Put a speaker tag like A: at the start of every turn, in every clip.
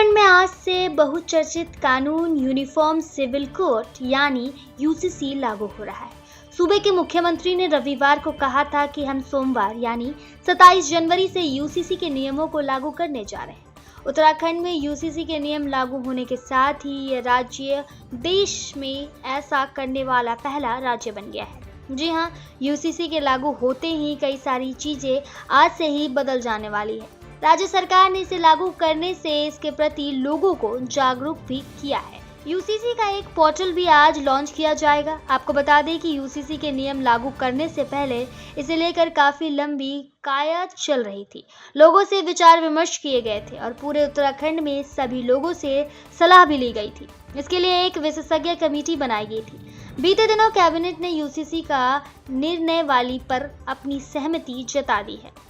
A: उत्तराखंड में आज से बहुचर्चित कानून यूनिफॉर्म सिविल कोड यानी यूसीसी लागू हो रहा है। सूबे के मुख्यमंत्री ने रविवार को कहा था कि हम सोमवार यानी 27 जनवरी से यूसीसी के नियमों को लागू करने जा रहे हैं। उत्तराखंड में यूसीसी के नियम लागू होने के साथ ही ये राज्य देश में ऐसा करने वाला पहला राज्य बन गया है। जी हाँ, यूसीसी के लागू होते ही कई सारी चीजें आज से ही बदल जाने वाली है। राज्य सरकार ने इसे लागू करने से इसके प्रति लोगों को जागरूक भी किया है। यूसीसी का एक पोर्टल भी आज लॉन्च किया जाएगा। आपको बता दें कि यूसीसी के नियम लागू करने से पहले इसे लेकर काफी लंबी कायद चल रही थी। लोगों से विचार विमर्श किए गए थे और पूरे उत्तराखंड में सभी लोगों से सलाह भी ली गई थी। इसके लिए एक विशेषज्ञ कमेटी बनाई गई थी। बीते दिनों कैबिनेट ने यूसीसी का निर्णय वाली पर अपनी सहमति जता दी है।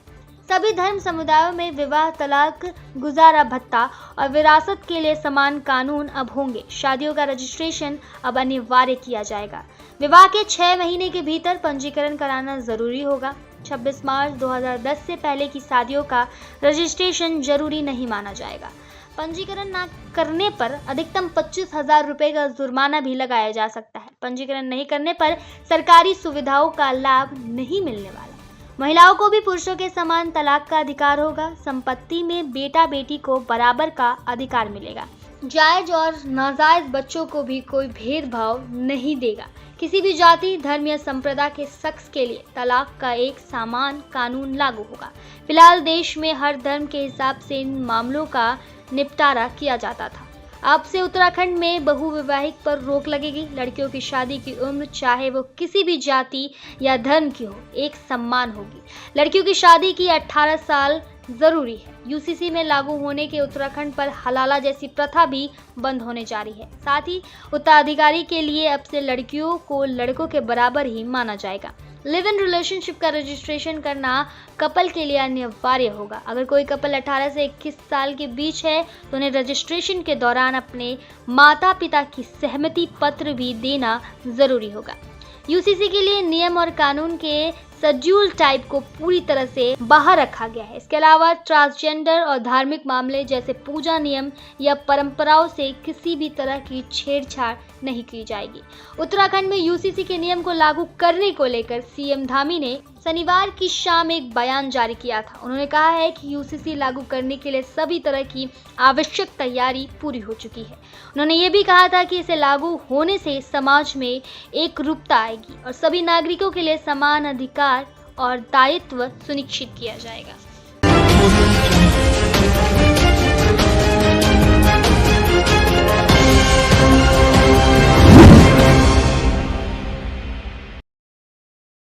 A: सभी धर्म समुदायों में विवाह, तलाक, गुजारा भत्ता और विरासत के लिए समान कानून अब होंगे। शादियों का रजिस्ट्रेशन अब अनिवार्य किया जाएगा। विवाह के 6 महीने के भीतर पंजीकरण कराना जरूरी होगा। 26 मार्च 2010 से पहले की शादियों का रजिस्ट्रेशन जरूरी नहीं माना जाएगा। पंजीकरण न करने पर अधिकतम 25,000 रुपए का जुर्माना भी लगाया जा सकता है। पंजीकरण नहीं करने पर सरकारी सुविधाओं का लाभ नहीं मिलने वाला। महिलाओं को भी पुरुषों के समान तलाक का अधिकार होगा। संपत्ति में बेटा बेटी को बराबर का अधिकार मिलेगा। जायज और नाजायज बच्चों को भी कोई भेदभाव नहीं देगा। किसी भी जाति, धर्म या संप्रदाय के शख्स के लिए तलाक का एक समान कानून लागू होगा। फिलहाल देश में हर धर्म के हिसाब से इन मामलों का निपटारा किया जाता था। अब से उत्तराखंड में बहुविवाहिक पर रोक लगेगी। लड़कियों की शादी की उम्र चाहे वो किसी भी जाति या धर्म की हो, एक समान होगी। लड़कियों की शादी की 18 साल जरूरी है। यूसीसी में लागू होने के उत्तराखंड पर हलाला जैसी प्रथा भी बंद होने जा रही है। साथ ही उत्तराधिकारी के लिए अब से लड़कियों को लड़कों के बराबर ही माना जाएगा। लिव इन रिलेशनशिप का रजिस्ट्रेशन करना कपल के लिए अनिवार्य होगा। अगर कोई कपल 18 से 21 साल के बीच है तो उन्हें रजिस्ट्रेशन के दौरान अपने माता पिता की सहमति पत्र भी देना जरूरी होगा। यूसीसी के लिए नियम और कानून के शेड्यूल टाइप को पूरी तरह से बाहर रखा गया है। इसके अलावा ट्रांसजेंडर और धार्मिक मामले जैसे पूजा नियम या परंपराओं से किसी भी तरह की छेड़छाड़ नहीं की जाएगी। उत्तराखंड में यूसीसी के नियम को लागू करने को लेकर सीएम धामी ने शनिवार की शाम एक बयान जारी किया था। उन्होंने कहा है कि यूसीसी लागू करने के लिए सभी तरह की आवश्यक तैयारी पूरी हो चुकी है। उन्होंने ये भी कहा था कि इसे लागू होने से समाज में एकरूपता आएगी और सभी नागरिकों के लिए समान अधिकार और दायित्व सुनिश्चित किया जाएगा।